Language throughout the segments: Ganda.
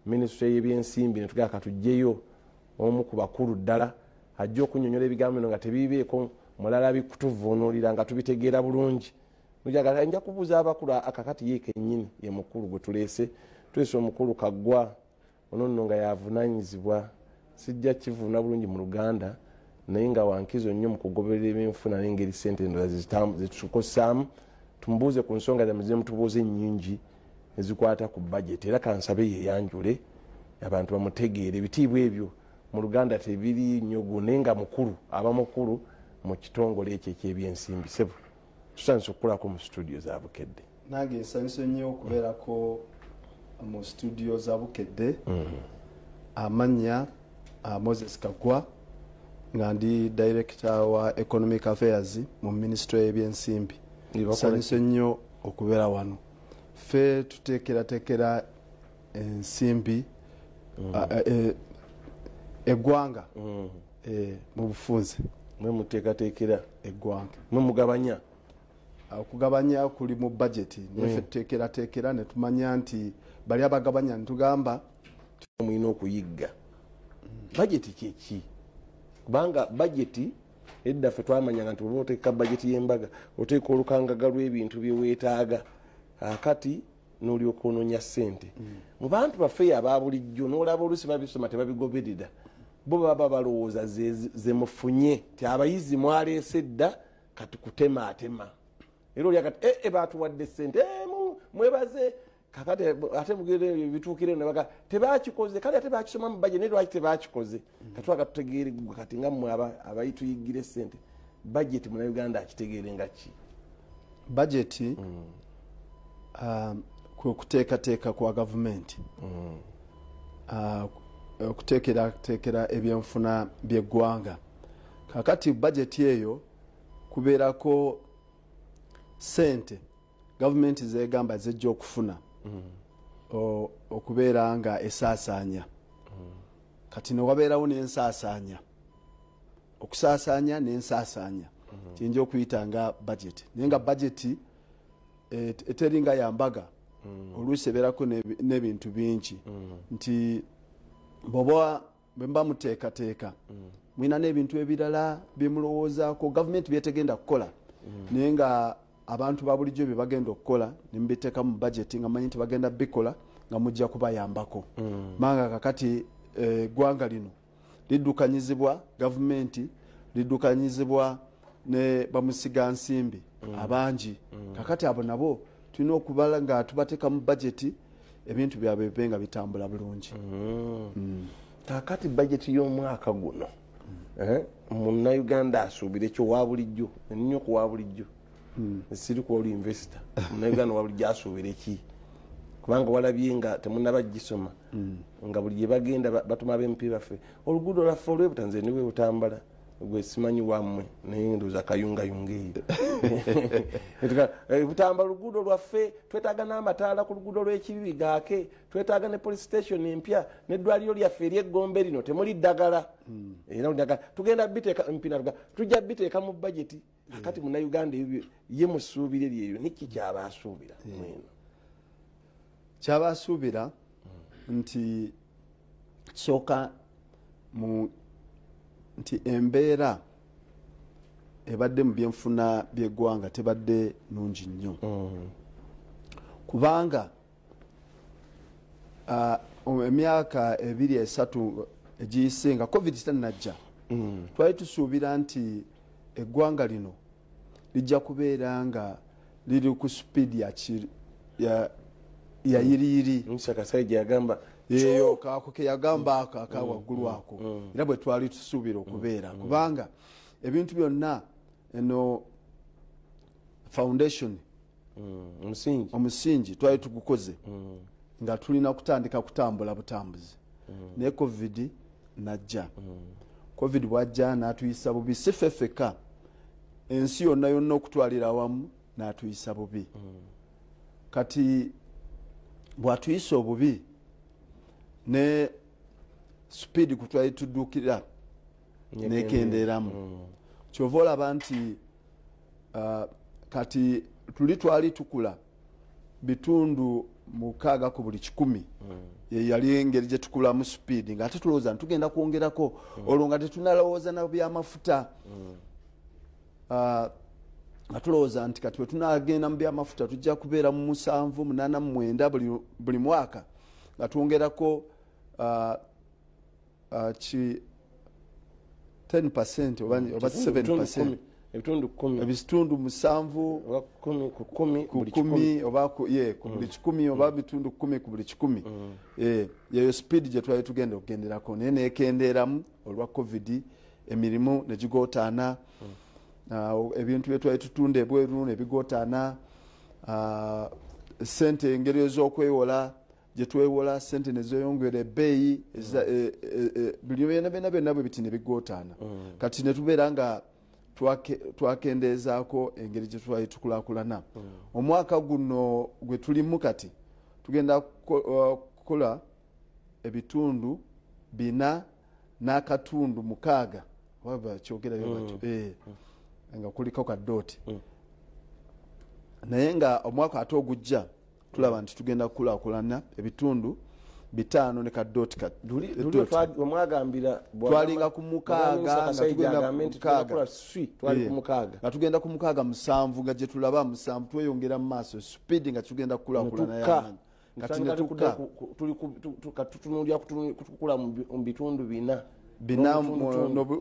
Ministry y'ebyensimbi ne tugaka tujjeyo omu ku bakulu ddala ajja okunyonyola ebigambo bino nga tebibeeko mulala bikutuvuunulira nga tubitegeera bulungi. Nja kubuuza abakulu akakati ye kennyini ye mukulu gwe tuleese omukulu Kaggwa ono nno nga yavunaanyizibwa sijja kivuuna bulungi mu Luganda naye nga wankizo nnyo mu kugoberera ebyenfuna n'engeri ssente zetukozesaamu. Tumubuuze ku nsonga zammwe ze mutubuuza ennyingi ezikwata ku bajeti era kansabe yeyanjule abantu bamutegeere ebitiibwa ebyo mu Luganda tebiri nnyo naye nga mukulu aba mukulu mu kitongole ekyo eky'ebyensimbi. Sebo tusanise okukolako mu studio za Bukedde. Nange nsanyusa nnyo okubeerako mu studio za Bukedde. Amannya Moses Kaggwa nga ndi director wa economic affairs mu ministry y'ebyensimbi. Nsanyusa nnyo okubeera wano. Ffe tuteekerateekera ensimbi eggwanga mu bufunze. Mwe muteekateekera eggwanga mwe mugabanya okugabanya kuli mu bajeti neffe tuteekerateekera ne tumanya nti bali abagabanya ntugamba mulina okuyigga bajeti kyeki kubanga bajeti edda ffe twamanyanga nti oba oteeka bajeti y'embaga oteeka olukangaga lw'ebintu byeweetaaga akati n'olyoka onoonya ssente mu bantu baffe aba bulijjo n'olaba oluusi babisoma tebabigoberera bo baba balowooza ze mufunye ti abayizi mwaleese dda kati kutemaatema era oli akati baatuwadde ssente mwebaze kakati ate mugere bituukire nebaga tebakikoze kale ate bakisoma mu bajeti lwaki tebakikoze katwaga tutegeere kati nga mmwe abayituyigire ssente bajeti Munnayuganda akitegeere nga ki? Bajeti kwe kuteekateeka kwa gavumenti okuteekerateekera ebyenfuna by'eggwanga. Kakati bajeti eyo kubeerako ssente gavumenti zegamba zijja okufuna okubeera nga esaasaanya. Kati newabeerawo n'ensaasaanya okusaasaanya n'ensaasaanya kiyinza okuyita nga bajeti naye nga bajeti eteringa yambaga oluusi ebeerako n'ebintu bingi nti bwemba muteekateeka mwina n'ebintu ebirala byemulowoozaako gavumenti byetegenda kukola naye nga abantu ba bulijjo bye bagenda okukola nimubiteeka mu bajeti nga manyi nti bagenda bikola nga mujja kubayambako manga kakati eggwanga lino liddukanyizibwa gavumenti liddukanyizibwa ne bamusiga nsimbi abangi kakati abo nabo tulina okubala nga tubateeka mu bajeti ebintu byabwe bibe nga bitambula bulungi. Kakati bajeti y'omwaka guno Munnayuganda asuubira ekyo wa bulijjo ennyo ku wa bulijjo siri ku oli investor Munnayuganda wa bulijjo asuubira eki kubanga walabye nga temunnabaggisoma nga buli gye bagenda batuma ab'empi baffe oluguudo lwaffe olw'ebutanze niwe butambala gwe simanyi wammwe naye ndoza kayungayunga eyo butambala oluguudo lwaffe twetaaga n'amataala ku luguudo lw'ekibibi gaake twetaaga ne police station empya n'eddwaliro lyaffe ery'eggombe lino temuli ddagala era tugenda biteeka mpina tujja biteeka mu bajeti akati Munnayuganda ebyo ye musuubire lyeyo niki kyaba asuubira mweno kyaba asuubira nti kisooka nti embeera ebadde mu byenfuna by'eggwanga tebadde nungi nnyo kubanga emyaka 2-3 egiyise nga covid tannajja twali tusuubira nti eggwanga lino lijja kubeera nga liri ku speed ya yiriyiri Musakasaiji yagamba eyo kako ke yagamba aka waggulu ako era bwe twali tusuubira okubeera kubanga ebintu byonna eno foundation omusingi twali tugukoze nga tulina kutandika kutambula butambuzi naye covid najja covid bwajja n'atuyisa bubi si ffeffeka ensi yonna yonna okutwalira awamu n'atuyisa bubi kati bw'atuyisa obubi ne speed kutwali tuddukira nekendeeramu kyova olaba nti kati tuli twali tukula bitundu mukaaga ku buli 100 yali engeri gye tukulamu speed nga ate tulowooza tugenda kwongerako olwo nga tetunalowooza na byamafuta nga tulowooza nti kati bwe tunagenda mu byamafuta tujja kubeera mu 7 8 9 buli mwaka nga twongerako 10% oba 7% ebitundu 10 ebitundu 7 ku buli 10 oba ku buli 10 oba bitundu 10 ku buli 10 yeyo speed gye twali tugenda okugenderako naye nekendeeramu olwa covid emirimu ne gigotaana ebintu bye twali tutunda ebweru ne bigotaana sente engeri ez'okwewola gye twewola sente nezeyongera ebbeeyi buli byonna bwe biti ne bigotaana kati ne tubeera nga twakendeezaako engeri gye twali tukulaakulana omwaka guno gwe tulimu kati tugenda kukola ebitundu 4 n'akatundu 6 oba kyogerayo batyo nga kuliko kadooti naye nga omwaka ate ogujja tulaba nti tugenda kukulaakulana ebitundu 5 ne kadooti twalinga ku 6 nga tugenda ku 7 nga gye tulaba 7 tweyongera mu maaso speed nga tugenda kukulaakulana yamanyi kati tutunulira kutukula mu bitundu 4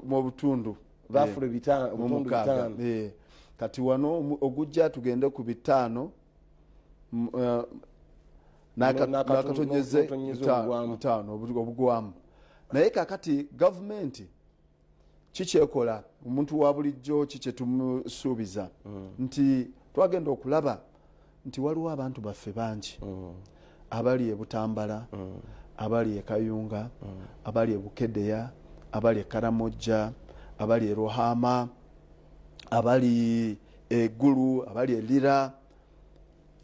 mu butundu bafule 5 kati wano ogujja tugende ku 5 nakatonyeze 5 obugwamu naye kakati gavumenti kikyekola omuntu wa bulijjo kiketumusuubiza nti twagenda okulaba nti waliwo abantu baffe bangi abali e Butambala abali e Kayunga abali e Bukedeya abali e Karamojja abali e Rohama abali e Gulu abali e Lira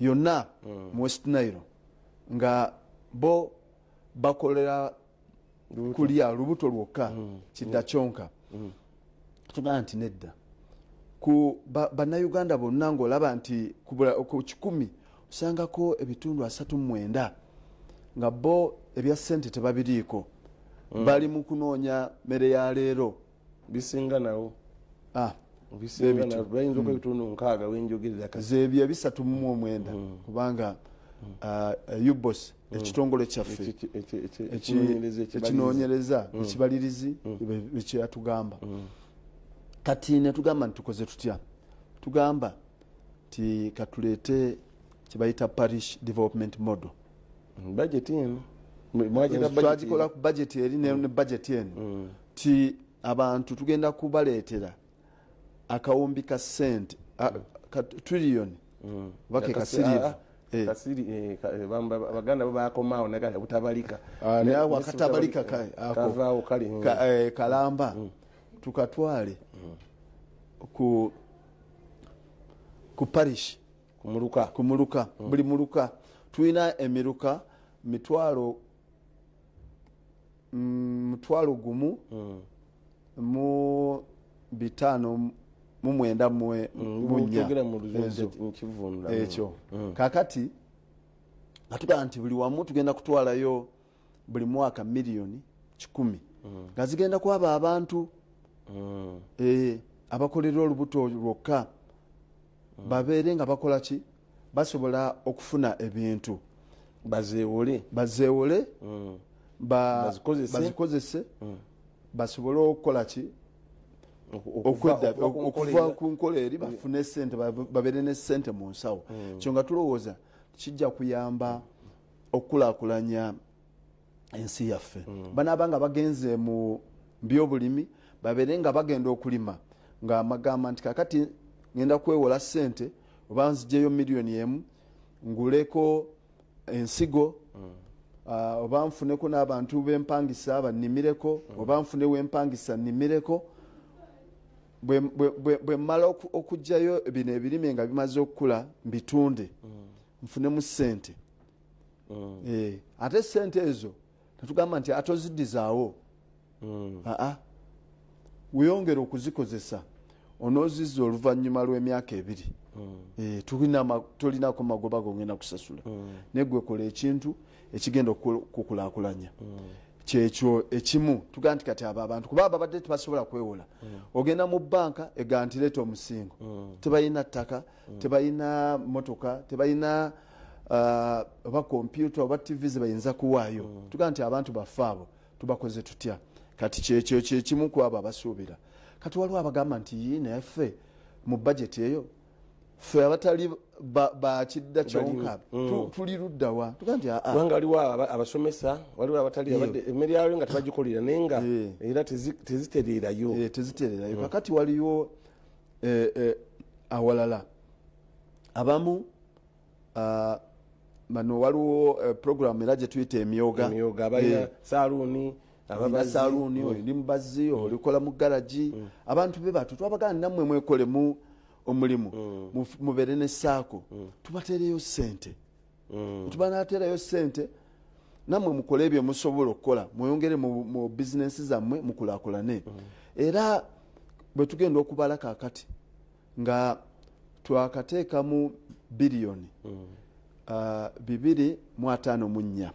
yonna mu West Nile nga bo bakolera kulya lubuto lwokka kidda kyonka tugamba nti nedda ku bannayuganda bonna ng'olaba nti ku 10 osangako ebitundu 39 nga bo ebya ssente tebabiriiko bali mu kunoonya mmere ya leero bisinga nawo bayinza okwebitundu 6 wenjogerera zebyo 309 kubanga ubos ekitongole kyaffe ekinoonyereza ekibalirizi bekyatugamba kati ne tugamba nti tukoze tutya tugamba ti katuleete kibayita parish development model budget eno twagikola ku budget eri ne budget eno ti abantu tugenda kubaleetera akawumbi ka sente trillion bake kasirivu baganda babakomaawo naye butabalika wakatabalika kavaawo kali kalamba tukatwale ku parish kumuluka buli muluka tulina emiruka mitwalo gumu mu 594 ekyo kakati natugamba nti buli wamu tugenda kutwalayo buli mwaka miliyoni 10 nga zigenda kwaba abantu abakolera olubuto lwokka babeere nga bakola ki basobola okufuna ebintu bazeewole bazikozese basobole okukola ki okuva ku nkola eri bafune sente babeere ne sente mu nsawo kyo nga tulowooza kijja kuyamba okukulaakulanya ensi yaffe banaaba nga bagenze mu byobulimi babeere nga bagenda okulima nga magamba nti kakati ngenda kwewola sente oba nzijeyo miliyoni 1 nguleko ensigo oba nfuneko n'abantu b'empangisa banimireko oba nfunewo empangisa nimireko bwe mmala okugjayo bino ebirime nga bimaze okukula mbitunde nfunemu sente ate sente ezo tetugamba nti atozidizaawo weyongera okuzikozesa onoozizza oluvannyuma lw'emyaka 2 tolinako magoba gongenda kusasula naye gwe kola ekintu ekigenda okukulaakulanya kyekyo ekimu tugaa nti kati abo abantu kuba babadde tebasobola kwewola ogenda mu banka ega nti leeta omusingo tebalina ttaka tebalina motoka tebalina oba kompyuta oba tv zebayinza kuwaayo tugaa nti abantu baffe abo tubakoze tutya kati kyekyo kyekimu ku abo abasuubira kati waliwo abagamba nti nayeffe mu bajeti eyo ffe abatali bakidda kyonka tuli luddawa tugaa nti kubanga waliwo abasomesa waliwo abatali emmere yayo nga tebagikolera naye nga era tezitererayo kakati waliwo awalala abamu bano waliwo programu era gyetuyita emyoga abalina saluuni saluuni oli mubazzi olikola mu garagi abantu be batu twabagana nammwe mwekolemu omulimu mubere ne saako tubatereyo sente tubanaaterayo sente nammwe mukole ebyo musobola okukola mweyongere mu bizinesi zammwe mukulaakulane era bwe tugenda okubala kaakati nga twakateekamu biliyoni 254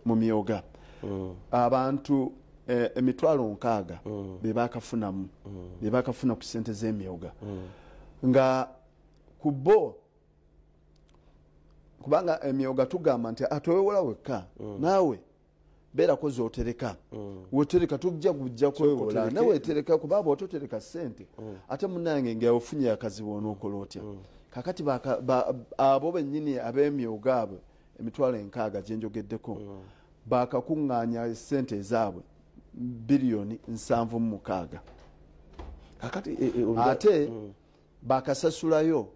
mu miyoga abantu emitwalo 6 bebakafuna ku sente z'emyoga nga kubo kubanga emyoga tugamba nti atowewola wekka naawe beerako zootereka wetereka tujja kwewola nawe wetereka kuba bw'ototereka sente ate munange ngaofunye akazibu onookola otya kakati abo bennyini ab'emyoga abo emitwalo 6 gyenjogeddeko bakakuŋŋaanya sente ezaabwe biliyoni 7.6 ate bakasasulayo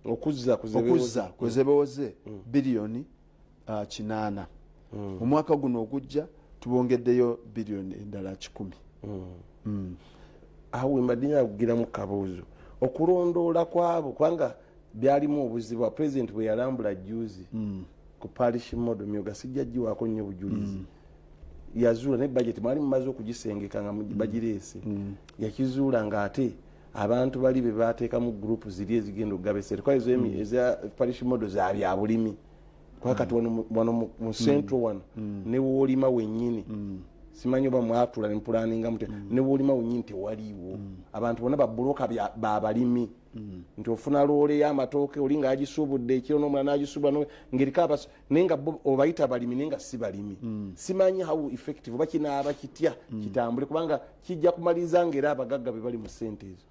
okuzza kwezebewoze biliyoni 8 omwaka guno ogujja tubongeddeyo biliyoni endala 10 awo mbadde nyagiramu kabuuzo okulondoola kwabo kubanga byalimu obuzibu pulezidenti bwe yalambula juzi ku parish model myoga sijja giwaako nnyo bujulizi yazuula ne bajeti mwali mumaze okugisengeka nga bagireese yakizuula ng'ate abantu bali be bateekamu gurupu ziri ezigenda okugaba esente kwa eza parish model za bya bulimi kwakati wano mu central wano ne woolima wennyini simanyi oba mwatula ne mpulaninga mute ne woolima wennyini tewaliiwo abantu bonna babuloka babalimi nti ofuna loole y'amatooke oli nga agisuubudde ekiro n'omulala n'agisuubula ng'eriko naye nga obayita balimi naye nga si balimi simanyi how effective oba kinaaba kitya kitambule kubanga kijja kumaliriza ng'era abagagga be bali mu ssente ezo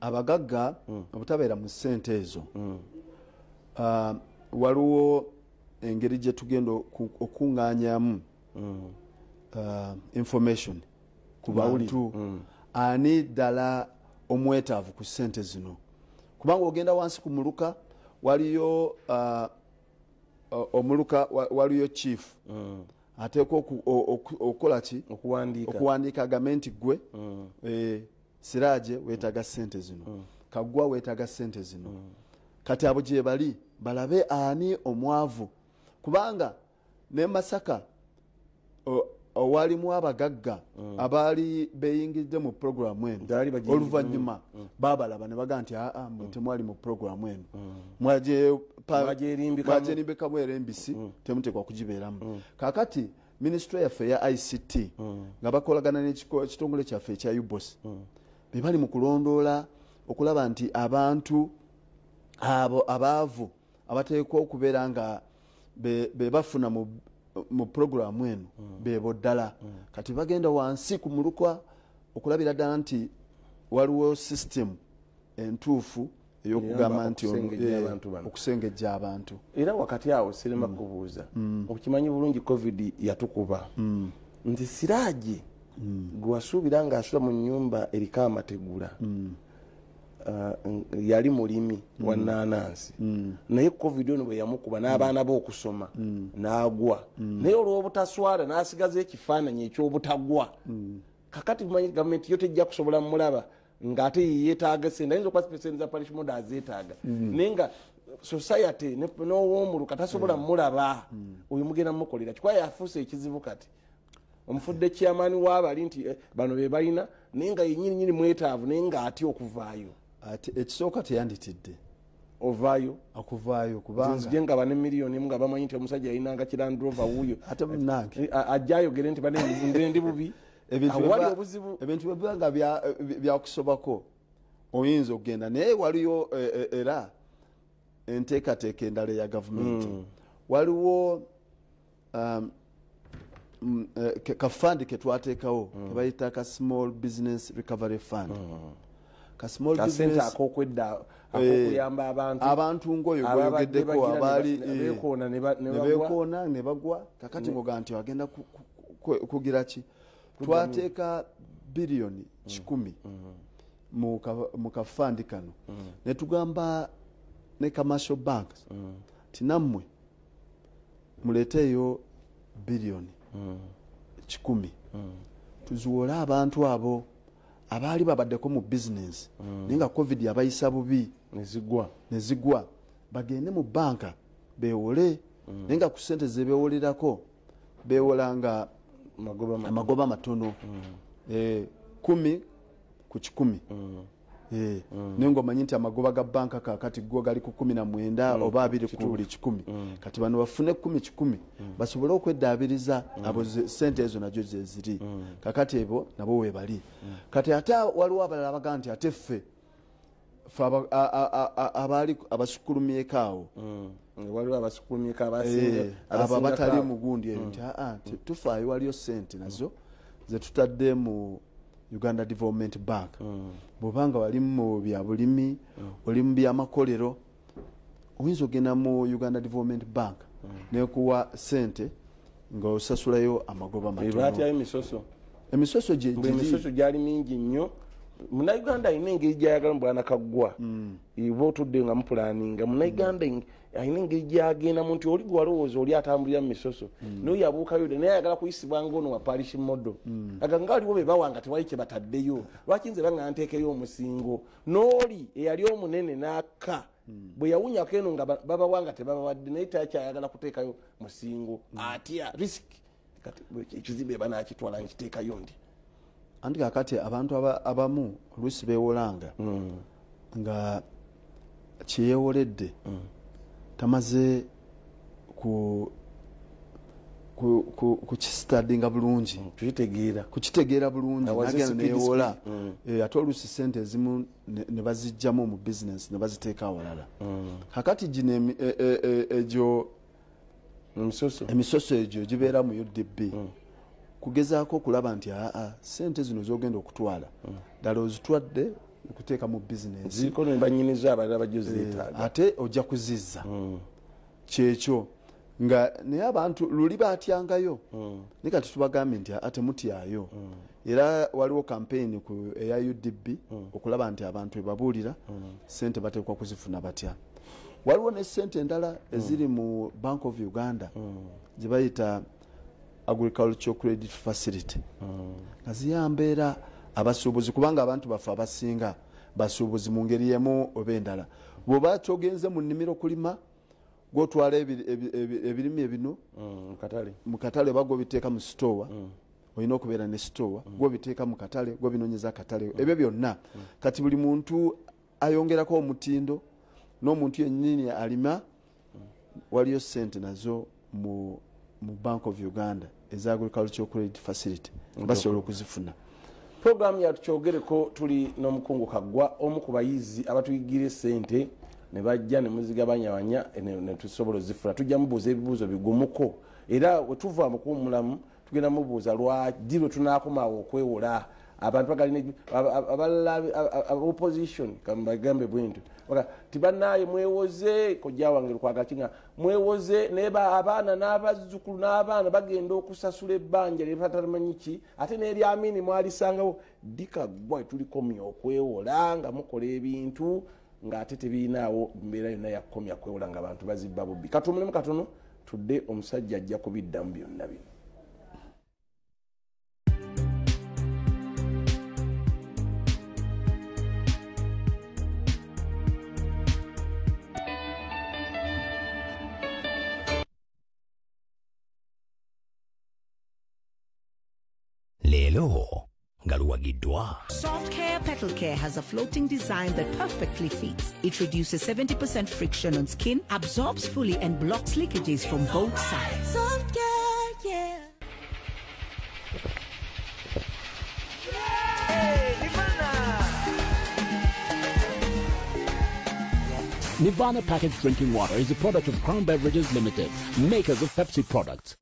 abagagga obutabeera mu ssente ezo waliwo engeri gye tugenda okuŋŋaanyamu information ku bantu ani ddala omwetaavu ku ssente zino kubanga ogenda wansi ku muluka waliyo omuluka waliyo chief ateeka okukola ki okuwandiika agambe nti gwe Siraje weetaaga ssente zino Kaggwa weetaaga ssente zino kati abo gye bali balabe ani omwavu kubanga ne Masaka owalimu abagagga abaali beyingidde mu programu eno oluvannyuma babalaba ne baga nti mwe temwali mu programu eno mwagyerimbikamu era embisi temutekwa kugibeeramu kakati ministry yaffe ya ICT nga bakolagana n'ekitongole kyaffe ekya UBOS be bali mu kulondoola okulaba nti abantu abo abaavu abateekwa okubeera nga be bafuna mu programu eno bebo ddala kati bagenda wansi ku mulukwa okulabira ddala nti waliwo system entuufu ey'okugamba nti okusengejja abantu era wakati awo sirema kubuuza okimanyi bulungi covid yatukuba nti Siraje gwe wasuubira ng'asula mu nnyumba eriko amategula yali mulimi wa nnanansi naye covid ono bwe yamukuba n'abaana be okusoma n'agwa naye olw'obutaswala n'asigaza ekifaananyi eky'obutagwa kakati bumanyi gavumenti yo tejja kusobola mulaba ng'ate yeetaaga sente ayinza okuba sente za parish model azeetaaga naye nga society n'ow'omuluka tasobola mulaba oyo mugenda mukolera kikuba yafuuse ekizibu kati omufudde chairman w'abali nti bano be balina naye nga yennyini mwetaavu naye ng'atya okuvaayo ate ekisooka teyanditidde ovaayo kubanga nzije nga bane miliyoni nga bamanyi nti omusajja yinanga kirandrova wuuyo ate munange ajja ayogere nti bane ndi bubi awali obuzibu ebintu bwe nga byakusobako oyinza okugenda naye waliyo era enteekateeka endala ya gavumenti waliwo kafandi ketwateekawo kebayita ka small business recovery fund ka small business akokwedda akokuyamba abantu ngoyo gweyogeddeko abaali nebekoona ne bagwa kakati ngoga nti agenda kugira ki twateeka biliyoni 100 mu kafandi kano ne tugamba ne commercial banks tinammwe muleeteeyo biliyoni 100 tuzuule abantu abo abaali babaddeko mu business naye nga covid yabayisa bubi nezigwa bagende mu banka bewole naye nga ku sente zebewolerako bewolanga amagoba matono 10 ku 100 naye ngaomanyi nti amagoba ga banka kakati go gali ku 19 oba 2 ku buli 100 kati bano bafune 10 basobole okweddaabiriza abo sente ezo najo zeziri kakati ebo nabo webali kati ate waliwo abalala baga nti ate ffe abaali abasukulumyekaawo waliwo abasukulumyeka abo batali mugundi eyo nti tufaayo waliyo sente nazo zetutadde mu Uganda Development Bank bwobanga wali mu bya bulimi oli mu byamakolero oyinza ogenda mu Uganda Development Bank nekuwa sente nga osasulayo amagoba matono emisoso gyali mingi nnyo munauganda ayina engeri gyayagala mu bwana Kaggwa iba otudde nga mupulaninga munauganda ayina engeri gyagenda mu nti oli gwalowooza oli atambulira mu misoso naye yabuukayo naye ayagala kuyisibwa ngaono wa parish model aganga waliwo be bawanga tewali kye bataddeyo lwaki nze banga nteekeyo omusingo n'oli eyali omunene n'aka bwe yawunyako eno nga babawanga tebabawadde naye takyayagala kuteekayo musingo atya risiki kati ekizimbe banakitwala nkiteekayo ndi anti kakati abantu abamu oluusi bewolanga nga kyeyewoledde tamaze kukistadinga bulungi kukitegeera bulungi nagenda neyewola ate oluusi sente ezimu ne bazijjamu mu bizinesi ne baziteeka awalala kakati gino egyo emisoso egyo gibeera mu UDB kugezaako okulaba nti sente zino zogenda okutwala ddala ozitwadde okuteeka mu bizinesi ate ojja kuzizza kyekyo nga naye abantu luli batyangayo naye kati tubagambye nti temutyayo era waliwo kampeyini eya UDB okulaba nti abantu ebabuulira sente bateekwa kuzifuna batya waliwo ne sente endala eziri mu Bank of Uganda gyebayita agricultural credit facility nga ziyambeera abasuubuzi kubanga abantu baffe abasinga basuubuzi mu ngeri yemu oba endala bw'oba kyogenze mu nnimiro kulima gwotwala ebirime ebino mu katale oba gwobiteeka mu sitowa olina okubeera ne sitowa gwobiteeka mu katale gwobinonyeza katale ebyo byonna kati buli muntu ayongerako omutindo n'omuntu yennyini alima waliyo sente nazo mu Bank of Uganda eza agricultural credit facility basobola okuzifuna programu yatukyogereko tuli n'omukungu Kaggwa omu ku bayizi abatuyigira sente ne bajja ne muzigabanyawanya ne tusobola ozifuna tujja mubuuza ebibuuzo bigumuko era wetuva mu kuwumulamu tugenda mubuuza lwaki lwe tunaakomawo okwewola abantu abalala opposition kambagambe bwintu tibanaye mwewoze kojja wange lukwaga mwewoze neba abaana n'abazzukulu n'abaana bagenda okusasula ebbanja lyebatamanyiki ate n'eryamini mwalisangawo Kaggwa tulikomya okwewola nga mukola ebintu ng'ate tebiinaawo mbeera yonna yakomya kwewola nga abantu bazibba bubbi katumulemu katono tudde omusajja ajja kubiddamu byonna bino leero ngaluwagiddwa. Soft Care Petal Care has a floating design that perfectly fits. It reduces 70% friction on skin, absorbs fully and blocks leakages from both sides. Soft Care, yeah. Nirvana packaged drinking water is a product of Crown Beverages Limited, makers of Pepsi products.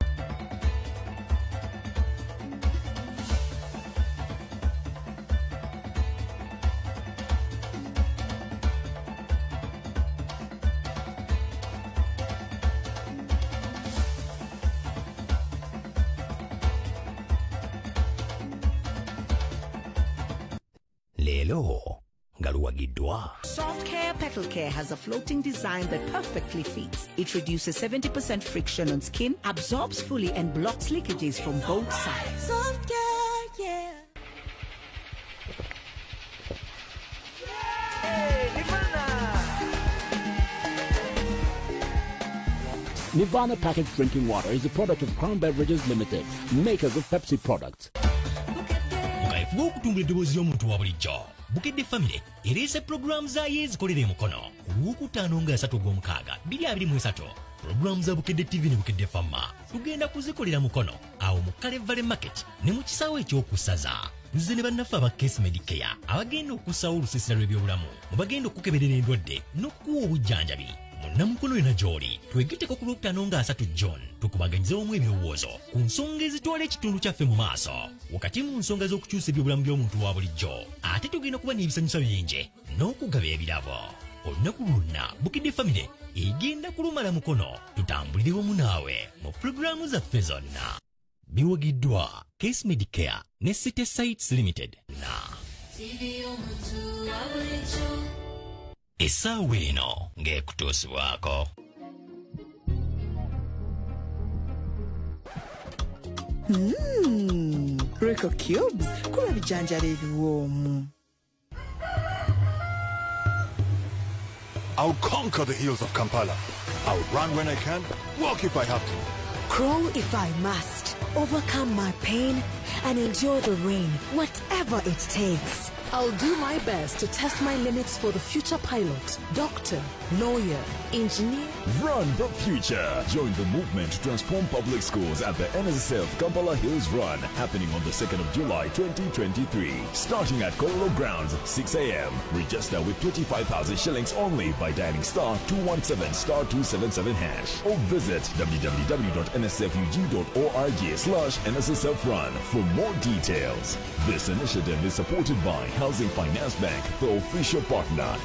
Lelo ngaluwagiddwa. Soft Care Petal Care has a floating design that perfectly fits. It reduces 70% friction on skin, absorbs fully and blocks leakages from both sides. Soft Care, yeah. Nirvana packaged drinking water is a product of Crown Beverages Limited, makers of Pepsi products. Ngaifuwa okutumbula eddoboozi y'omuntu wa bulijjo. Bukedde Family ereese pulogulaamu zaayo ezikolera emukono ku Lwokutaano nga 3/6/2023. Pulogulaamu za Bukedde TV ne Bukedde Famma tugenda kuzikolera mukono awo mu Kkalira Market ne mu kisaawe eky'okusaza. Nze ne bannaffe aba Case Medicare abagenda okussawo olusiisira lw'ebyobulamu mu bagenda okukeberera endwadde n'okuwa obujjanjabi. Munnamukono yonna gy'oli twegetteko ku Lwokutaano nga 3 June tukubaganyizeemu ebirowoozo ku nsonga ezitwala ekitundu kyaffe mu maaso wakati mu nsonga z'okukyusa ebyobulamu by'omuntu wa bulijjo. Ate tugenda kuba n'ebisanyusa bingi n'okugaba ebirabo. Olunaku lwonna Bukedde Family egenda kulumala mukono tutambulire wamu naawe mu pulogulaamu zaffe zonna. Biwagiddwa Case Medicare ne City Sites Limited na essaawa eno ng'ekutuusibwako. Rico Cubes kuba bijanjalo ebiwoomu. I'll conquer the hills of Kampala. I'll run when I can, walk if I have to. Crawl if I must. Overcome my pain and endure the rain, whatever it takes. I'll do my best to test my limits for the future pilot, doctor, lawyer, engineer. Run the future. Join the movement to transform public schools at the NSSF Kampala Hills Run, happening on the 2nd of July 2023. Starting at Kololo Grounds, 6 a.m. Register with 25,000 shillings only by dialing *217*277# or visit www.nsfug.org/NSSF-Run for more details. This initiative is supported by Housing Finance Bank, the official partner.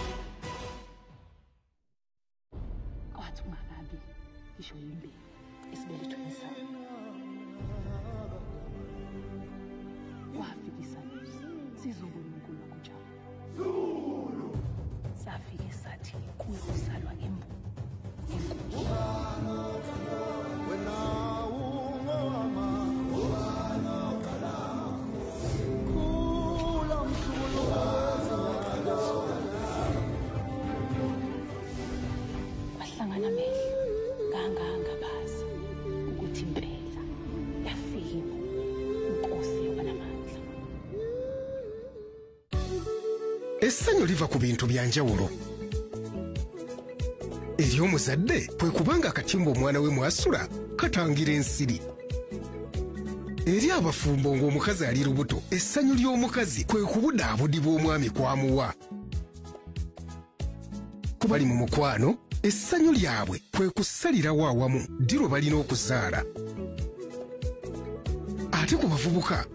Essanyu liva ku bintu byanjawulo. Eri omuzadde kwe kubanga akatimba omwana we mwasula katangira ensiri. Eri abafumbo ng'omukazi ali lubuto, essanyu ly'omukazi kwe kubudaabudi bw'omwami kwamuwa. Ku bali mu mukwano, essanyu lyabwe kwe kusalirawo awamu ddi lwe balina okuzaala. Ate ku bavubuka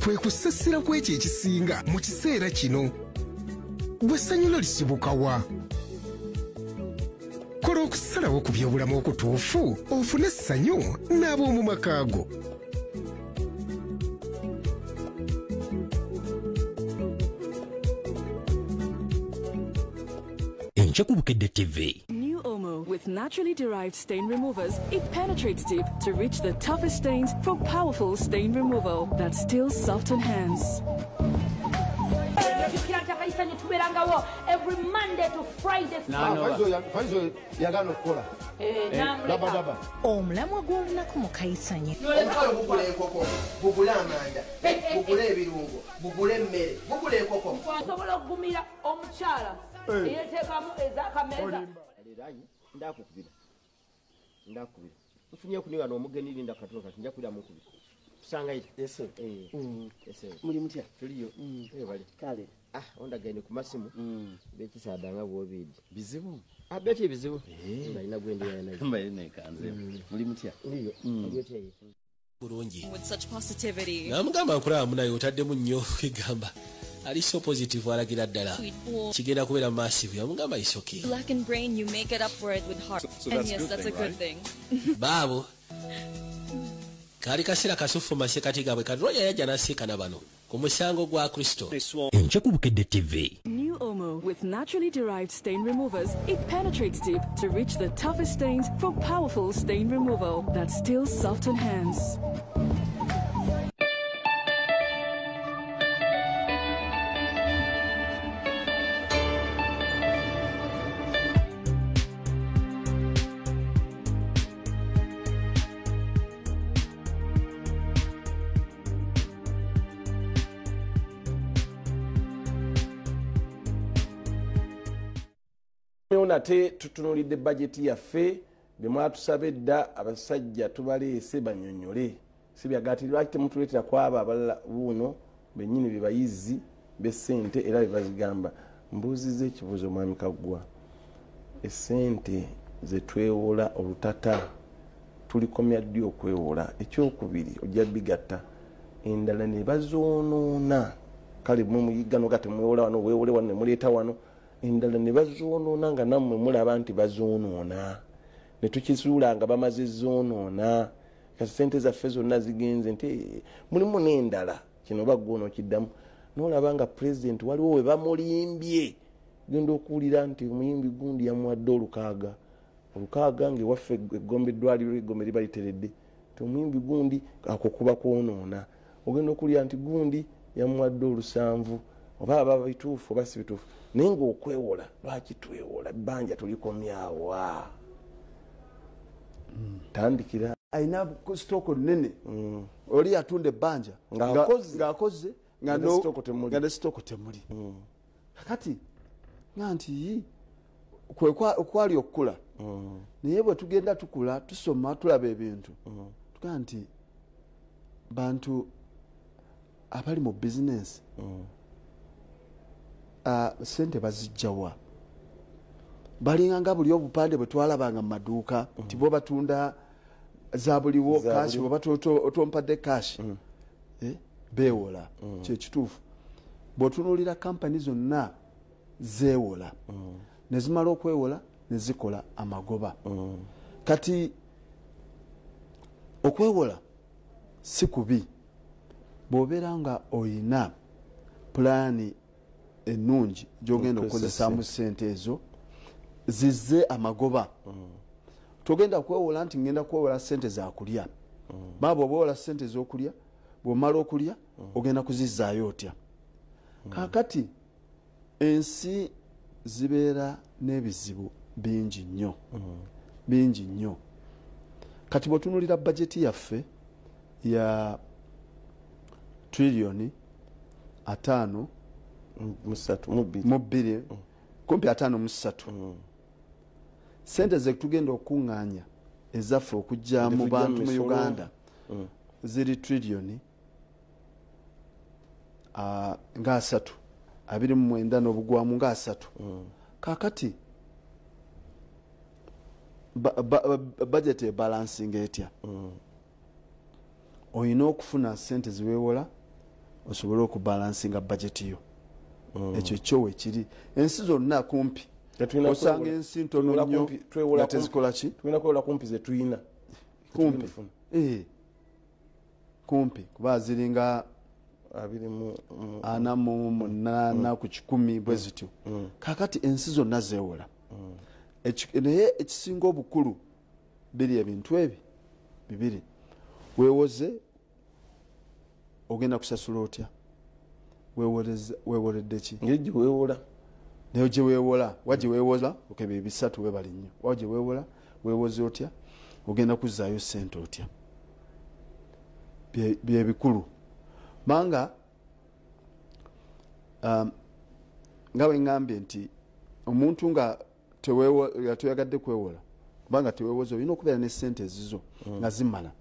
kwe kusasira kw'ekyo ekisinga mu kiseera kino. Gwe essanyu lyo lisibuka wa? Kola okusalawo ku byobulamu okutuufu ofune essanyu n'ab'omu maka go. Enkya ku Bukedde TV. New Omo with naturally derived stain removers. It penetrates deep to reach the toughest stains for powerful stain removal that still soften hands. Every Monday to Friday. Omulamwa gw'olunaku mu Kayisanye. Bugula amanda. bugule ebirungo bugule emmere bugule enkoko osobola okugumira omukyala eyeteekamu ez'akameza ndakukubira nfunye kuniwa n'omugeni linda katono kati nja kulira mukubira tusanga ite ese muli mutya tuliyo bali kale ondagende ku masimu bekisaadanga bwobidi bizibu beti ebizibu nalina gwendera nayo mbalina ekanze muli mutya tuliyo yoteye bulungi with such positivity namugamba nkulaba naye otaddemu nnyo kwegamba ali so positive alagira ddala kigenda kubeera massive yamugamba isoke black and brain you make it up for it with heart and yes that's a good thing baabo kali kaseera kasufu masekati gaabwe kadroya yajja naseekana bano ku musango gwa kristo enkya ku Bukedde TV. New Omo with naturally derived stain removers. It penetrates deep to reach the toughest stains for powerful stain removal that still soft on hands. nate tutunulidde bajeti yaffe bemwatusaba edda abasajja tubaleese banyonyole sibyagati lwaki temutuleetera kwaba abalala buuno bennyini bebayizi besente era bebazigamba mbuuziza ekibuuzo mwami Kaggwa esente zetwewola olutata tulikomya ddi okwewola ekyokubiri ojja bigatta endala ne bazoonoona kale mumuyigano gate mwewola wano weewole wano ne muleeta wano endala ne bazoonoona nga nammwe mulaba nti bazoonoona ne tukisuula nga bamaze zoonoona kati sente zaffe zonna zigenze nti mulimu n'endala kino baggoono kiddamu n'olaba nga pulezidenti waliwo we bamulimbye genda okuwulira nti omuyimbi gundi yamuwadde olukaaga ng'ewaffe eggombe eddwaliro eggombe liba literedde ti omuyimbi gundi ako kuba kwonoona ogenda okuwulira nti gundi yamuwadde 7 oba aba bituufu oba si bituufu naye ng'okwewola lwaki twewola ebbanja tulikomyawa tandikira ayina sitooko nnene oli atunda ebbanja ng'akoze nga ne sitooko temuli kakati nga nti okwali okukula naye bwe tugenda tukula tusoma tulaba ebintu tugaa nti bantu abali mu bizinesi sente bazijjawa balinganga buli obupande bwe twalabanga mu maduuka nti bo batunda za buliwo kashi bwe batompadde kashi beewola kyekituufu bw'otunuulira kampani zonna zeewola ne zimala okwewola ne zikola amagoba kati okwewola si kubi bw'obeera nga oyina pulaani ennungi gy'ogenda okukozesaamu ssente ezo zizze amagoba togenda kwewola nti ngenda kwewola ssente zakulya baaba obawola ssente ez'okulya bw'omala okulya ogenda kuzizzaayo otya kakati ensi zibeera n'ebizibu bingi nnyo bingi nnyo kati bw'otunulira bajeti yaffe ya trillioni 5 mu 2 kumpi 5 mu 3 sente ze tugenda okuŋŋaanya ezaffe okujja mu bantu mu Uganda ziri trillioni nga 3 29 n'obugwamu nga 3 kakati budget ebalancing etya oyina okufuna sente ziweewola osobole okubalansinga budget yo ekyo kyo wekiri ensi zonna kumpi osanga ensi ntono nnyo nga tezikola ki tulina kwewola kumpi ze tuyina kumpi kuba ziringa 48 ku 100 bwe zityo kakati ensi zonna zeewola naye ekisinga obukulu biri ebintu ebi bibiri weewoze ogenda kusasula otya weewoledde ki ngeri gye weewola naye gye weewola wagye weewola okeba ebisatu webali nnyo wagye weewola weewoze otya ogenda kuzzaayo ssente otya bye bikulu Manga nga bwengambye nti omuntu nga teyagadde kwewola kubanga teweewoza olina okubeera ne ssente ezizo nga zimala.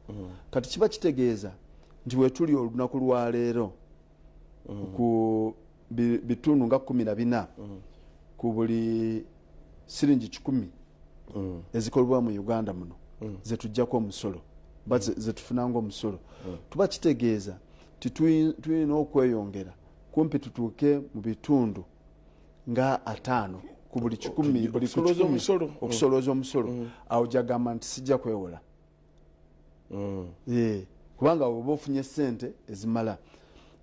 Kati kiba kitegeeza nti wetuli olunaku lwaleero ku bitundu nga 14 ku buli siringi 10 ezikolebwa mu Uganda muno zetujjako omusolo zetufunanga omusolo tuba kitegeeza ti tulina okweyongera kumpi tutuuke mu bitundu nga 5 ku buli 10 okusolooza omusolo. Awo jagamba nti sijja kwewola kubanga oba ofunye ssente ezimala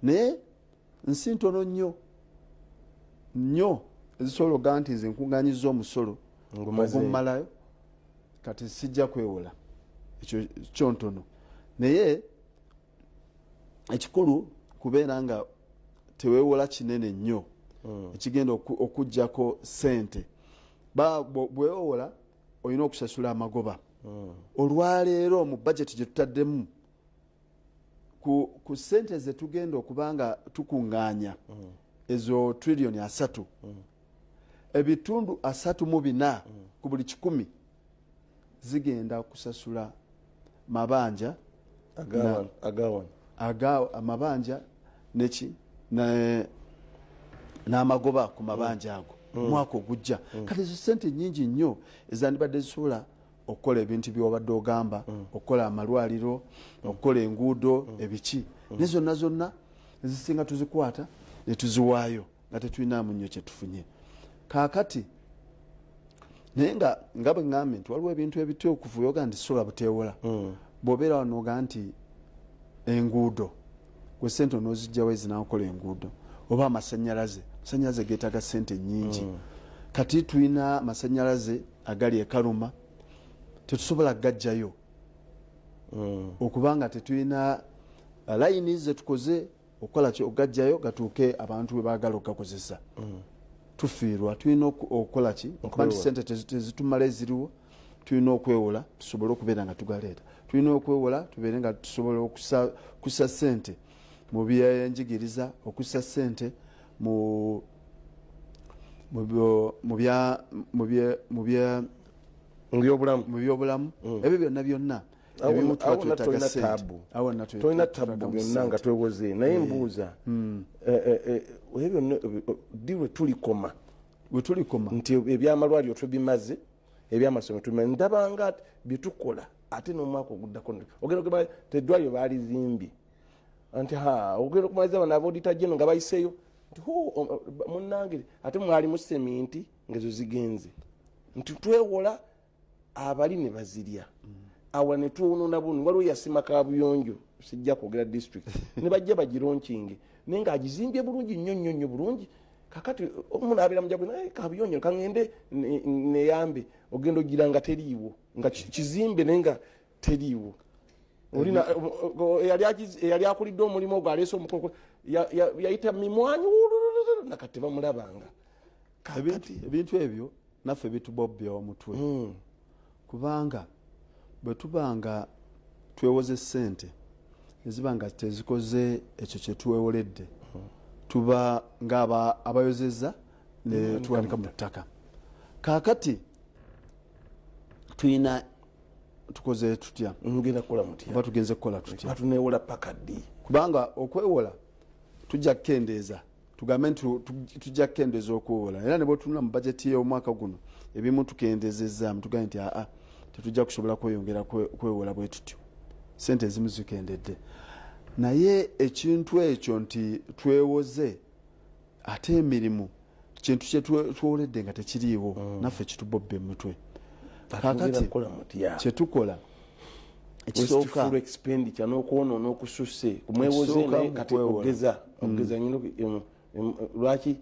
naye nsi ntono nnyo ezisobola ogaa nti nze nkuŋŋaanyiza omusolo ogumumalayo kati sijja kwewola ekyo kyontono naye ekikulu kubeera nga teweewola kinene nnyo ekigenda okujjako ssente bwewola olina okusasula amagoba. Olwaleero mu bajeti gye tutaddemu ku ssente ze tugenda okuba nga tukuŋŋaanya ezo trillioni 3 ebitundu 34 ku buli 10 zigenda kusasula mabanja amabanja n'amagoba ku mabanja ago mwaka ogujja. Kati ezo ssente nnyingi nnyo ezandibadde zisobola okukola ebintu byobadde ogamba okukola amalwaliro okukola enguudo ebiki ne zonna ezisinga tuzikwata ne tuziwaayo nga tetulinamu nnyo kyetufunye. Kaakati naye nga bwe ŋŋambye nti waliwo ebintu ebituukuvu yoga nti sola buteewola bw'obeera wanoga nti enguudo gwe ssente onoozijjawo ezinaakola enguudo oba amasanyalaze geetaaga ssente nnyingi. Kati tulina amasanyalaze agali e Kaluma tetusobola gajjayo okubanga tetulina layini zetukoze okukola ogajjayo gatuuke abantu bwe baagala okugakozesa. Tufiirwa tulina okukola ki okuba nti ssente tezitumala eziriwo tulina okwewola tusobole okubeera nga tugaleeta. Tulina okwewola tubeere nga tusobola okussa ssente mu byenjigiriza okussa ssente mu byobulamu ebyo byonna ebimu tuba twetaaga ssente. Tolina tabu byonna nga twewoze naye mbuuza ddi we tulikoma nti ebyamalwaliro tubimaze ebyamasomero tubimaze ndabanga byetukola ate n'omwaka oguddako ogenda okuba teddwaliro baalizimbye anti ogenda okumaliza bano abaodita jeno nga bayiseeyo nti munnange ate mwalimu seminti ngezo zigenze nti twewola abali ne bazirya awa ne tuwununa bunu waliwo yasima kabuyonjo sijja kwogera district ne bajja bagironkinge naye nga agizimbye bulungi nnyo bulungi. Kakati omuntu abeera mujago naye kabuyonjo kaŋŋende neyambe ogenda ogira nga teriiwo nga kizimbe naye nga teriiwo. Olina yali akulidde omulimu ogwo aleese omukoko yayita mimwanyi nakati bamulabanga. Ebintu ebyo naffe bitubobya omutwe kubanga bwe tubanga twewoze ssente ezibanga tezikoze ekyo kye tuwewoledde tuba nga abayozeza ne tuwanika mu ttaka. Kaakati tulina tukoze tutya oba tugenze kukola tutya tuneewola paka ddi kubanga okwewola tujja kukendeeza tugambe nti tujja kukendeeza okwewola era ne bwe tunula mu bajeti y'omwaka guno ebimu tukendeezezaamu tugambe nti tetujja kusobola kweyongera kwewola bwe tutyo ssente ezimu zikendedde naye ekintu ekyo nti twewoze ate emirimu kintu kye twewoledde nga tekiriiwo naffe kitubobbe mutwe. Kakati kyetukola ekisooka expenditure n'okwonoona okususse kumwewoze naye kati ogeza lwaki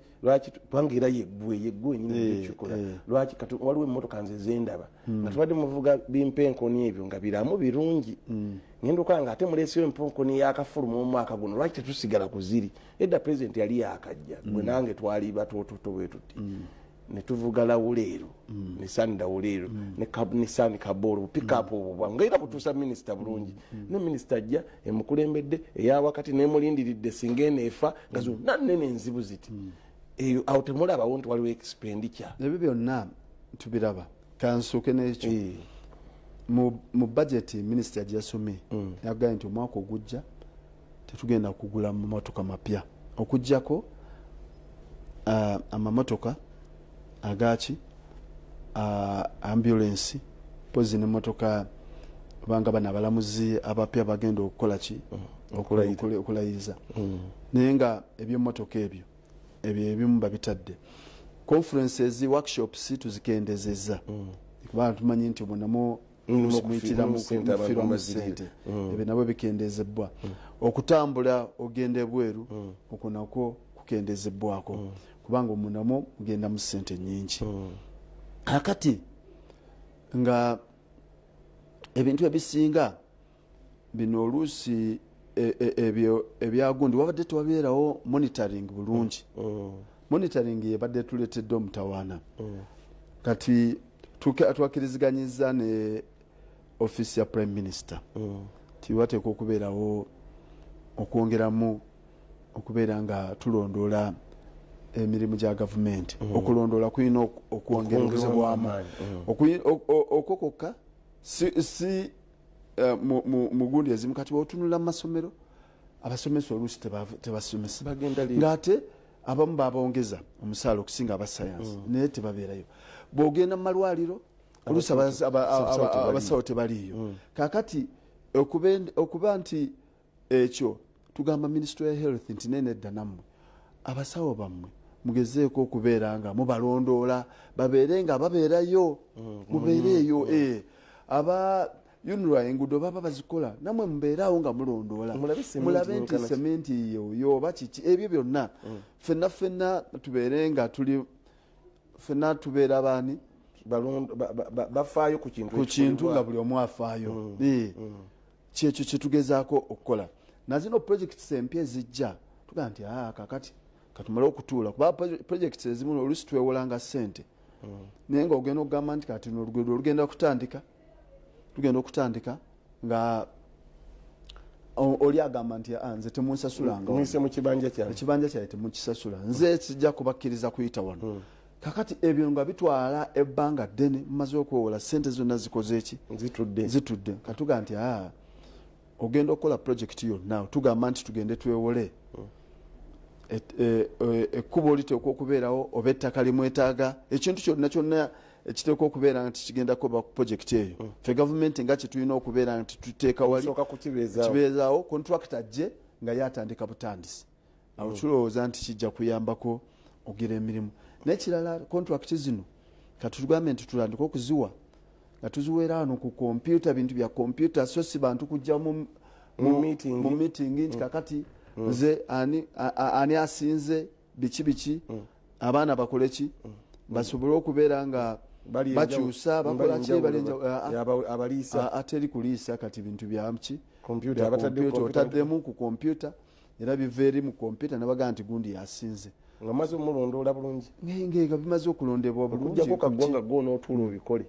twangira yeggwe nyine ekikola lwaki kati waliwo emmotoka nze zendaba nga tubadde muvuga bimpenkoni ebyo nga biramu birungi ngenda okola nga ate muleeseyo empenkoni yakafulumu omwaka guno lwaki tetusigala ku ziri edda pulezidenti yali yakajja gwe nange twali batoototo bwe tuti netuvuga lawuleero Nissan lawuleero ne Nissan Kaboro pick up obwa ngaira kutuusa minisita bulungi ne minisita ajja emukulembedde eya wakati nemulindiridde singa eneefa nga zonna nnene enzibu ziti eyo awo temulabawo nti waliwo expenditure ebyo byonna tubiraba kansuke n'ekyo mu bajeti minisita yasomye yagambye nti omwaka ogujja tetugenda kugula mamotoka mapya okujjako amamotoka agaki ambulance pozi n'emmotoka banga bana abalamuzi abapya bagenda okukola ki okulayiza naye nga ebyemmotoka ebyo ebimu babitadde conferences workshops tuzikendezeza kubanga tumanyi nti obonamu muyitiramu sente ebyo nabwo bikendezebwa okutambula ogenda ebweru okwo nakwo kukendezebwako kubanga omunamo mugenda mu sente nyingi akati nga ebintu ebisinga bino oluusi ebyagundi wabadde tewabeerawo monitoring bulungi monitoring yebadde tuleetedde omutawaana kati twakiriziganyiza ne office ya prime minister tiwateeka okubeerawo okwongeramu okubeera nga tulondoola emirimu gya gavumenti okulondoola kulina okwongerezebwa amaanyi okokokka si mugundi ezimu kati otunula mu masomero abasomesa oluusi tebasomesa ng'ate abamu babongeza omusaala okusinga abasayansi naye tebabeerayo bw'ogenda mu malwaliro oluusi abasawo tebaliiyo kakati okuba nti ekyo tugamba ministry ya health nti nenedda nammwe abasawo bammwe mugezeeko okubeera nga mubalondoola babeere nga babeerayo mubeereeyo aba yunura enguudo baba bazikola namwe mubeeraawo nga mulondoola mulabe nti sementi yoyo oba kiki ebyo byonna fenna tubeere nga tuli fenna tubeera baani bafaayo ku kintu nga buli omu afaayo kyekyo kyetugezaako okukola nazino projects empya ezijja tugaa nti kakati katumale okutuula kuba projects ezimu oluusi twewolanga ssente naye nga ogenda okugamba nti kati nolugendo olugenda tugenda okutandika nga oli agamba nti nze temunsasulanga ekibanja kyaye temukisasula nze kijja kubakkiriza kuyita wano kakati ebyo nga bitwala ebbanga ddene mumaze okwewola ssente zonna zikoze eki zitudde katuga nti ogenda okukola project yonna tugamba nti tugende twewole ekkubo liteekwa okubeerawo oba ettaka limwetaaga ekintu kyonna ekiteekwa okubeera nti kigenda kuba ku project eyo fe gavumenti nga kyetulina okubeera nti tuteeka wali kibeezaawo contractor ajje nga yatandika butandisi awo tulowooza nti kijja kuyambako ogira emirimu n'ekirala contract zino katugambe nti tutandika okuziwa nga tuziweera wano ku kompyuta bintu bya kompyuta so si bantu kujja mu meeting nti kakati nze ani asinze biki abaana bakole ki basobole okubeera nga bakyusa bakola ki ateri kuliisa kati bintu byaki otaddemu ku kompyuta era biva eri mu kompyuta nabagaa nti gundi yasinze nga maze omulondoola bulungi nga bimaze okulondebwa bulungi kagwa nga gwo n'otuula obikole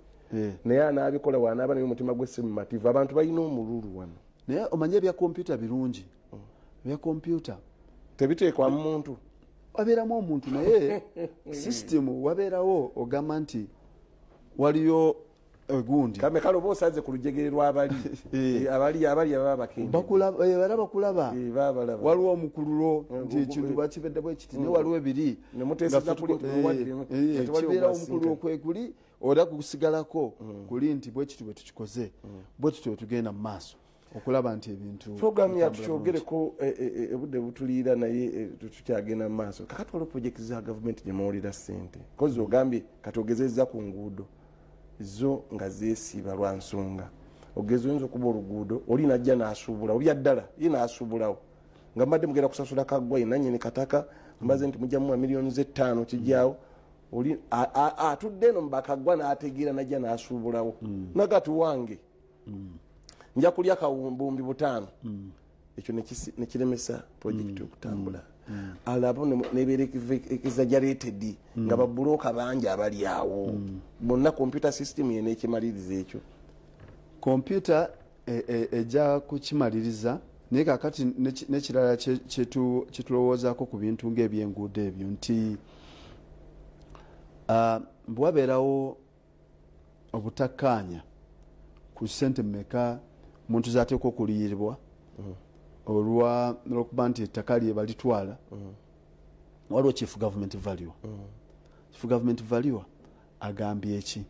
naye anaabikola wanaaba naye omutima gw'essemumativu abantu balina omululu wano naye omanye ebya kompyuta birungi ebya kompyuta tebiteekwa mu muntu wabeeramu omuntu naye sisitemu wabeerawo ogamba nti waliyo egundi kale oba osaze ku lujegere lwabali ababa bakendebara bakulaba waliwo omukululo nti ekintu bakibedde bwe kiti naye waliwo ebiri kibeerawo omukululo kwekuli oda kusigalako kuli nti bwe kiti bwe tukikoze bwe tutyo bwe tugenda mu maaso okulaba nti ebintu programu yatukyoggereko obudde butuliira naye tukyagenda mu maaso kakati waliwo projekiti za gavumenti gyemawulira ssente kozi ogambye katogezezza ku nguudo zo nga zeesiiba lwa nsonga ogezi oyinza okuba oluguudo oli najja n'asuubula olya ddala ye n'asuubulawo nga mbadde mugenda kusasula Kaggwa yenanyini kataka mbaze nti mujjamu miliyoni ze5 kijyawo oli atudde eno mbakaggwa n'ategeera najja n'asuubulawo nagati wange nja kulya kawumbumbi 5 ekyo nekiremesa project okutambula alabo neberekeza exaggerated nga babuloka bangi abali awo bonna computer system yene ekimaliriza ekyo computer ejja kukimaliriza naye kakati nekirala kyetulowoozaako ku bintu ng'ebyenguudo ebyo nti bwabeerawo obutakkaanya ku ssente mmeka muntu zaateekwa okuliyirirwa olwokuba nti ettaka lye balitwala waliwo chief government value chief government value agambye eki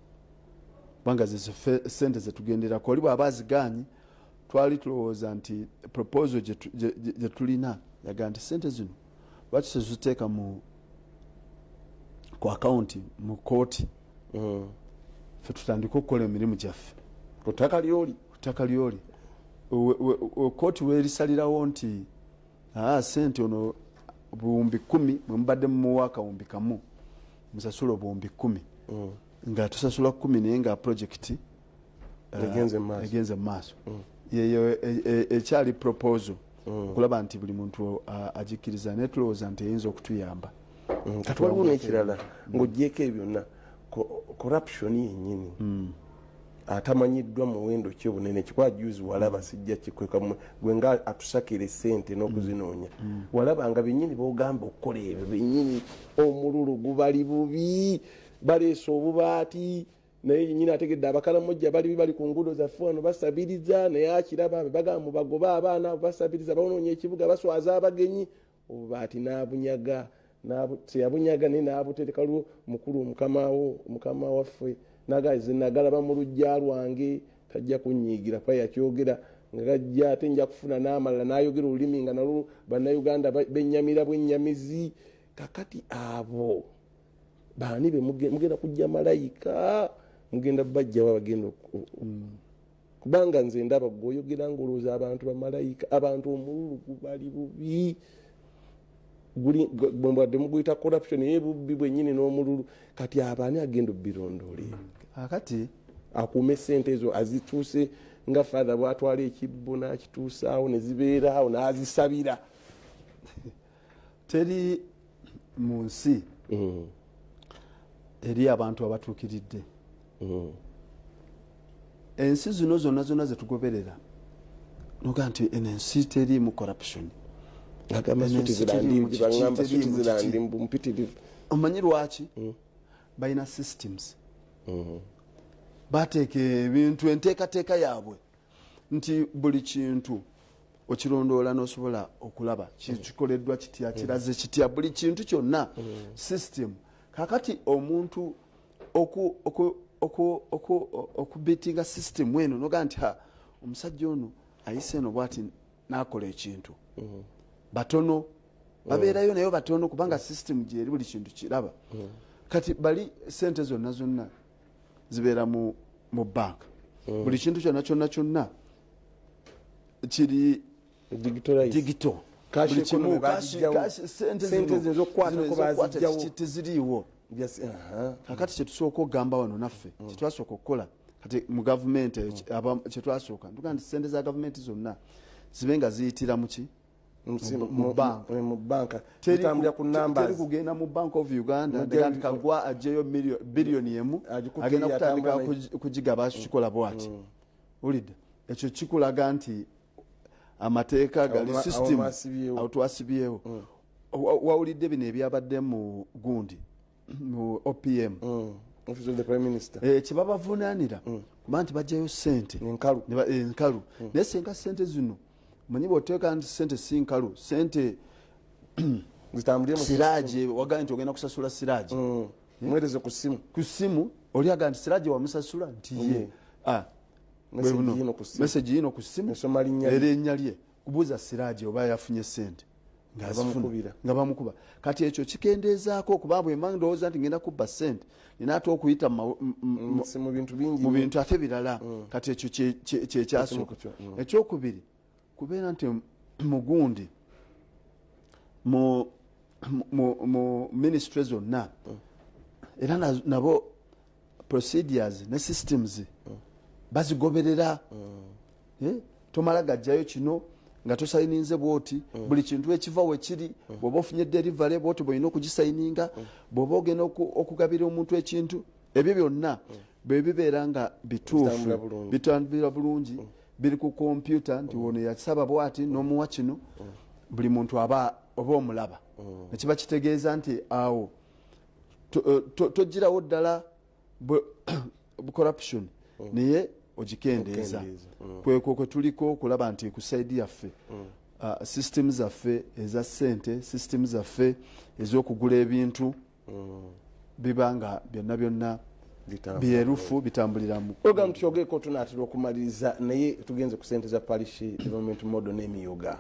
kubanga ze ssente zetugenderako oli bw'aba aziganye twali tulowooza nti proposal gye tulina yaga nti ssente zino lwaki teziteeka ku akawunti mu kooti ffe tutandika okukola emirimu gyaffe ku ttaka lyoli kooti weerisalirawo nti ssente ono buwumbi 10 bwe mubadde mumuwa akawumbi kamu musasula obuwumbi 10 nga tusasula 10 naye nga projekiti egenze mu maaso yeyo ekyali proposal okulaba nti buli muntu agikkiriza naye tulowooza nti eyinza okutuyamba kati waliwo n'ekirala ng'ogyeko ebyonna corruption yennyini atamanyiddwa muwendo ki obunene kikuba juzi walaba sijja kikweka gwe nga atusakira essente n'okuzinoonya walaba nga bennyini bogamba okukola ebyo bennyini omululu gubali bubi baleesa obubaati naye yennyini ategedde abakalamojja bali ku nguudo zaffe wano basabiriza naye akiraba bagamba bagoba abaana abo basabiriza banoonya ekibuga baswaza abagenyi obubaati n'abunyaga teyabunyaga naye n'abuterekaliwo mukulu mukama waffe nagaze nagalaba mu lujja lwange tajja kunyiigira pa yakyogera nga gajja ate nja kufuna n'amalala n'ayogera olulimi nga nalwo bannayuganda bennyamira bwennyamizi kakati abo baani be mugenda kujja malayika mugenda bajja babagenda kubanga nze ndaba gweoyogera ng'olowooza abantu bamalayika abantu omululu gubali bubi bwembwadde muguyita corruption naye bubbi bwennyini n'omululu kati abaani agenda obbirondole akati akuuma essente ezo azituuse nga father bwatwala ekibbo n'akituusaawo ne zibeeraawo n'azisabira teri mu nsi eri abantu abatuukiridde ensi zino zonna zetugoberera noga nti ensi teriimu corruption omanyi lwaki balina systems bateeka ebintu enteekateeka yaabwe nti buli kintu okirondoola n'osobola okulaba kikoleddwa kitya kiraze kitya buli kintu kyonna system kakati omuntu okubitinga system eno noga nti omusajja ono ayise eno bwati n'akola ekintu batono babeerayo nayo batono kubanga system gyeri buli kintu kiraba kati bali sente zonna zibeera mu bank buli kintu kyonna kiri digital teziriiwo kakati kyetusooka okugamba wano naffe kyetwasooka okukola kati mu gavumenti kyetwasooka ntuga nti sente za gavumenti zonna zibe nga ziyitira muki mu banka teri kugenda mu bank of uganda nti Kaggwa ajjeyo biliyoni emu agenda kutandika kugigaba kikola bwati ulidde ekyo kikulaga nti amateeka gali system awutwasibyewo wawulidde bino ebyabadde mu gundi mu OPM kyebabavunaanira kuba nti bajjayo sente enkalu naye senga sente zino manyi bwoteeka nti sente si nkalu sente siraaje wagambye nti ogenda kusasula siraaje mwereze ku simu oli agamba nti siraaje wamusasula nti ye meseji yino ku simu era ennya lye kubuuza siraaje oba yafunye sente nga bamukuba kati ekyo kikendeezaako okuba bwemba ndowooza nti ngenda kubba sente nina ate okuyita mu bintu ate birala kati ekyo kyekyasooka ekyokubiri kubeera nti mugundi mu ministry zonna era nabo procedures ne systems bazigoberera tomala gajjayo kino nga tosayininze bwoti buli kintu ekiva wekiri bwoba ofunye delivery bwoti bwolina okugisayininga bwoba ogenda okugabira omuntu ekintu ebyo byonna bwebibeera nga bituufu bitambulira bulungi biri ku kompyuta nti wono yasaba bwati n'omuwa kino buli muntu oba omulaba nekiba kitegeeza nti awo togirawo ddala corruption naye ogikendeeza kwekwo kwe tuliko okulaba nti ku saidi yaffe system zaffe eza ssente system zaffe ez'okugula ebintu biba nga byonna byerufu bitambuliramu program tuyogeeko tunaatera okumaliriza naye tugenze ku ssente za parish development model n'emiyoga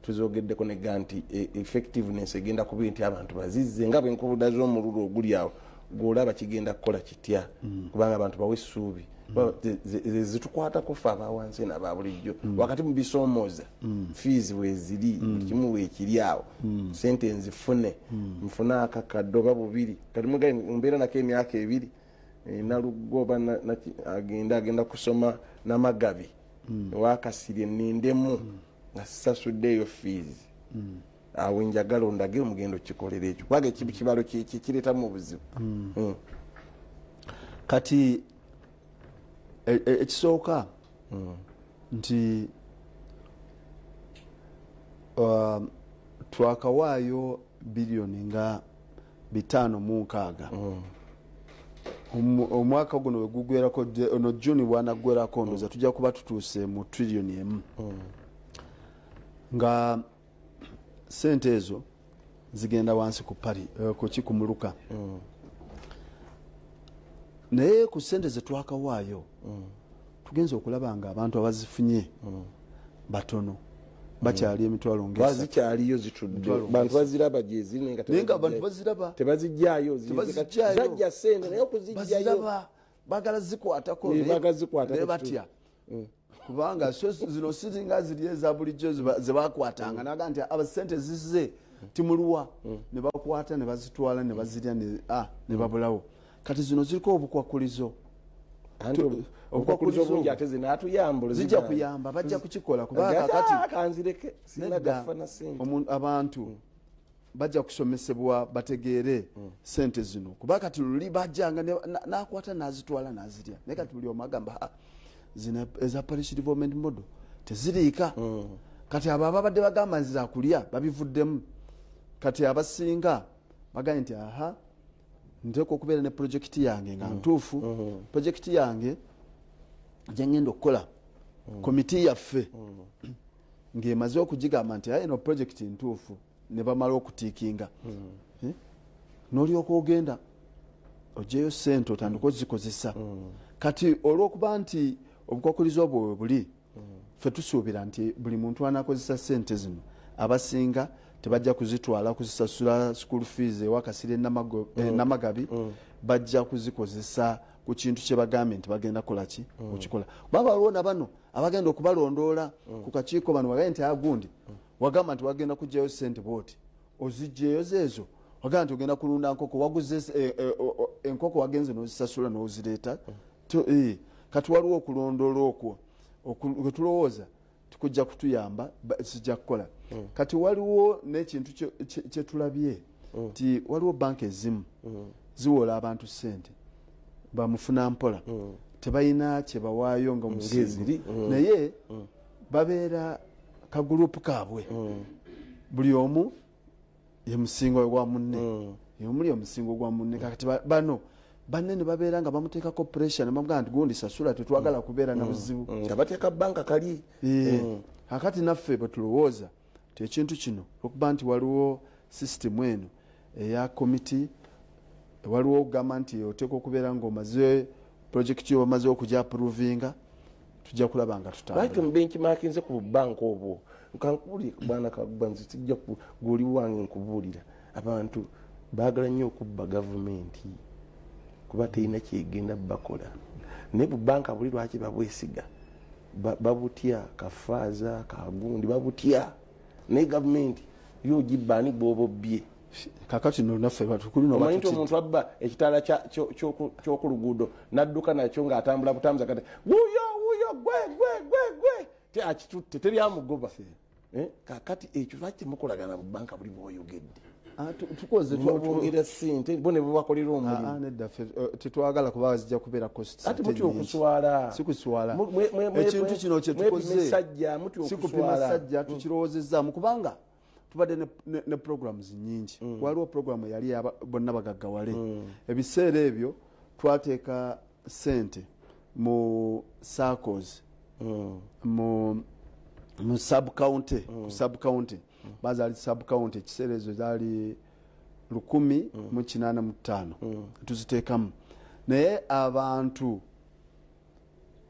tuzogeddeko nega nti effectiveness egenda kuba nti abantu bazizze nga bwenkubuda z'omululu oguli awo gwolaba kigenda kukola kitya kubanga abantu bawe essuubi zitukwatako fe abawansi n'aba bulijjo wakati mu bisomooza fees weziri buli kimu weekiri awo sente nzifune nfune akakadde oba bubiri kati mbeera nako emyaka ebiri nalugoba agenda kusoma namagabi wakasirye nindemu nga sasuddeeyo fees awo njagala ondage omugendo kikolera ekyo kubanga ekibalo kireetamu obuzibu kati ekisooka nti twakawaayo biliyoni nga 5.6 omwaka guno wegugwerako ono juni bwanagwerako ndoza tujja kuba tutuuse mu trillioni emu nga sente ezo zigenda wansi ku muluka naye ku sente zetwakawaayo tugenza okulaba nga abantu abazifunye batono bakyali emitwalo ngezikyaliyo zitudde bantu baziraba gyezirenga abantu baziraba tebazijjayo zajja sente naye okuzijjayo bagala zikwatako naye batya kubanga zino sizinga ziri eza bulijjo zebakwatanga naga nti abasente zizze timuluwa ne bakwata ne bazitwala ne bazirya ne babulawo kati zino ziriko obukwakulizo obukwakulizo bungi ate zinatuyambula zijja kuyamba bajja kukikola kubanga kati kanzireke sinagafana sente abantu bajja kusomesebwa bategeere sente zino kubanga kati luli bajjanga nakwata nazitwala nazirya naye kati buli omu agamba zina eza parish development model teziriika kati abo ababadde bagamba nziza kulya babivuddemu kati abasinga bagambye nti nteeka okubeera ne projekiti yange nga ntuufu projekiti yange gyengenda okukola komiti yaffe ng'emaze okugigamba nti eno projekiti ntuufu ne bamala okutiikinga n'olyoka ogenda ogyeyo sente otandika ozikozesa kati olw'okuba nti obukwakulizo obwo we buli ffe tusuubira nti buli muntu anakozesa sente zino abasinga tebajja kuzitwala kuzisasula school fees ewakasire namagabi bajja kuzikozesa ku kintu kyebagambye nti bagenda kolaki okikola baba waliwo na bano abagenda okubalondoola ku kakiiko bano wagambye nti agundi wagamba nti wagenda kugyayo sente bwoti ozijjeyo zeezo wagamba nti ogenda kulunda nkoko waguze enkoko wagenze n'ozisasula n'ozireeta kati waliwo okulondoola okwo wetulowooza tukujja kutuyamba sijja kukola kati waliwo n'ekintu kyetulabye nti waliwo banka ezimu ziwola abantu sente bamufuna mpola tebalina kyebawaayo nga omusingi naye babeera kagurupu kaabwe buli omu ye musingo gwa munne omuli omusingo gwa munne kati bano banne ne babeera nga bamuteekako pressure ne bamugaa nti gundi sasula tetwagala kubeera na buzibu nga bateeka banka kali akati naffe bwe tulowooza ti ekintu kino okuba nti waliwo sisitemu eno eya komiti waliwo okugamba nti oteeka okubeera ng'omaze projekiti obamaze okujja approvinga tujja kulaba nga tutambula benchmarkinze ku banka obwo nkankubuli bwana Kaggwa nze tujja guli wange nkubuulira abantu baagala nnyo okubba gavumenti kuba terina kyegenda bakola naye bubanka buli lwaki babwesiga babutya kafaaza kagundi babutya naye gavumenti yogibbaani bwobobbye kakati naffe batukulinomanyi nti omuntu abba ekitaala ky'okuluguudo nadduka nakyo ng'atambula butambuza kati wuyo gwe te akitutte teryamugoba kakati ekyo lwaki mukolagana mu banka buli bwoyogedde tukoze twongera sente bone bwebakolera omulimu nedda tetwagala kuba zijja kubeera cost ati muti okuswala sikuswala ekintu kino kyetukoze sikupima sajja tukirowoozezaamu kubanga tubadde ne programs nyingi waliwo programu yali bonna bagaggawale ebiseera ebyo twateeka sente mu circles mu subcounty ku subcounty bazali subcounty ekiseera ezo zaali 185 tuziteekamu naye abantu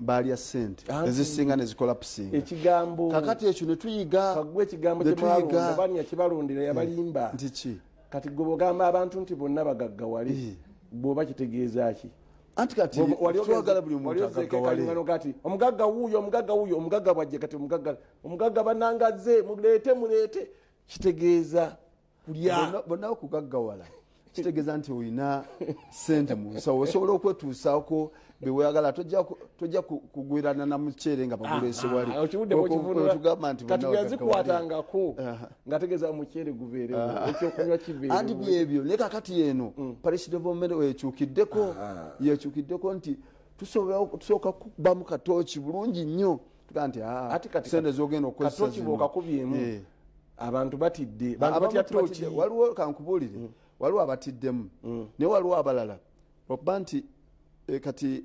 balya sente ezisinga nezikola pusinga ekigambo kakati ekyo netuyiga kagwe ekigambo kyemwalonda bani yakibalondera yabalimba ndiki kati gwe bogamba abantu nti bonna bagaggawale bwoba kitegeeza ki anti kati twagala buli muntu agaggawale kati omugagga wuuyo omugagga bwajje kati omugagga banangaze muleete kitegeeza kulya bonna okugaggawala kitegeeza nti olina sente mu nsawo osobola okwetuusaako beweyagala tojja kugwirana na muceere nga bagulese wali otugamba nti yazikwatangako nga tegeeza muceere gubeerewo ekyokunywa kibeerewo anti byebyo naye kakati eno parish development yekyukiddeko nti tusooka kubamu katooki bulungi nnyo tugaa nti sente zogenda okukozeokakubyeemu abantu batidde waliwo kankubuulire waliwo abatiddemu naye waliwo abalala okuba nti kati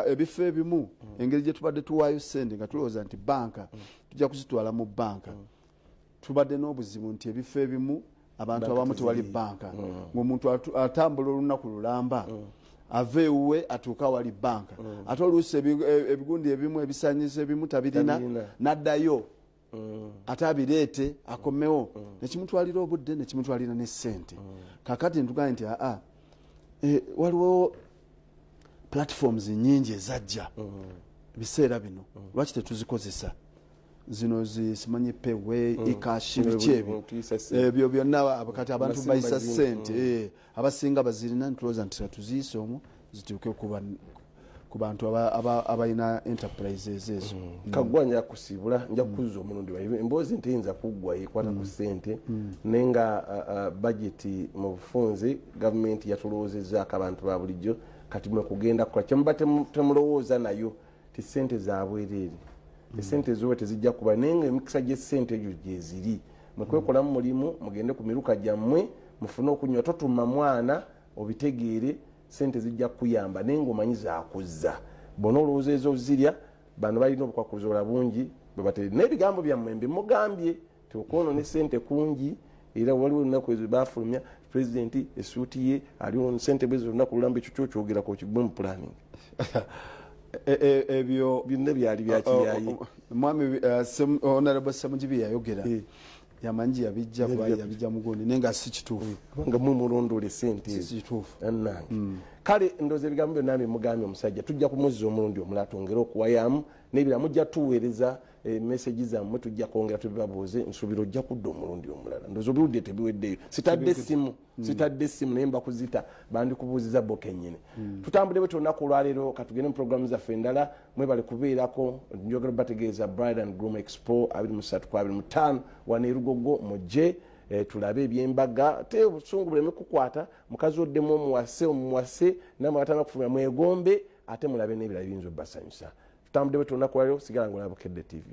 ebifo ebimu engeri gye tubadde tuwaayo sente nga tulowooza nti banka tujja kuzitwala mu banka tubadde n'obuzibu nti ebifo ebimu abantu abamu tewali banka ng'omuntu atambula olunaku lulamba ava ewuwe atuuka wali banka ate oluusi ebigundi ebimu ebisanyizo ebimu tabirina n'addayo ate abireete akomewo nekimutwalira obudde nekimutwalira ne sente kakati ntugambye nti waliwo platforms nyingi ezajja biseera bino lwaki tetuzikozesa zino simanyi pewe ikashi bikyebyo ebyo byonna kati abantu bayisa sente abasinga bazirina ntulowooza nti tuziyise omwo zituuke ku bantu abalina enterprises ezo Kaggwa nja kusiibula nja kuzza omulundi wayibe emboozi nteyinza kuggwa yekwata ku ssente naye nga bajeti mu bufunze gavumenti yatulowoozezaako abantu ba bulijjo kati mwe kugenda kukola kyemuba temulowooza nayo ti ssente zabwereere esente zowe tezijja kuba naye nga emikisa gy'essente egyo gyeziri mwekwekolamu mulimu mugende ku miruka gyammwe mufune okunywa totuma mwana obitegeere sente zijja kuyamba naye ngaomanyi zakuzza bona olowooza ezo zirya bano balina obukwakuzola bungi bwebatere n'ebigambo byammwe mbimugambye tiokono ne sente kungi era waliwo olunaku ezo bafulumya pulezidenti esuuti ye aliwo sente bwezo olunaku lulamba ekyo kyokyogerako kigwe mu planning ebyo byonna byali byakiryaye mwami honorable Samujibi yayogera yamanji yabijja kuba yabijja mugundi nenga si kituufu kubanga mumulondoole sente si kituufu annange kale ndooza ebigambo byonna bimugambye omusajja tujja kumuzza omulundi omulala atwongere okuwayamu n'ebira mujja tuweereza message zammwe tujja kwongera tubibabuuze nsuubira ojja kudda omulundi omulala ndooza obuludde tebiweddeyo sitadde essimu naye mbakuzita bandikubuuziza bo kennyini tutambule bwe tolunaku olwaleero katugende mu programu zaffe endala mwebale kubeerako njogera bategeeza Bride and Groom Expo 23-25 wano erugogo mujje tulabe ebyembaga te obusungu buleme kukwata mukazi oddemu omuwase namwe batana kufulumya mwegombe ate mulabe n'ebirala biyinza obbasanyusa tutambule bwe tolunaku olwaleero sigala ng'olaba Bukedde TV.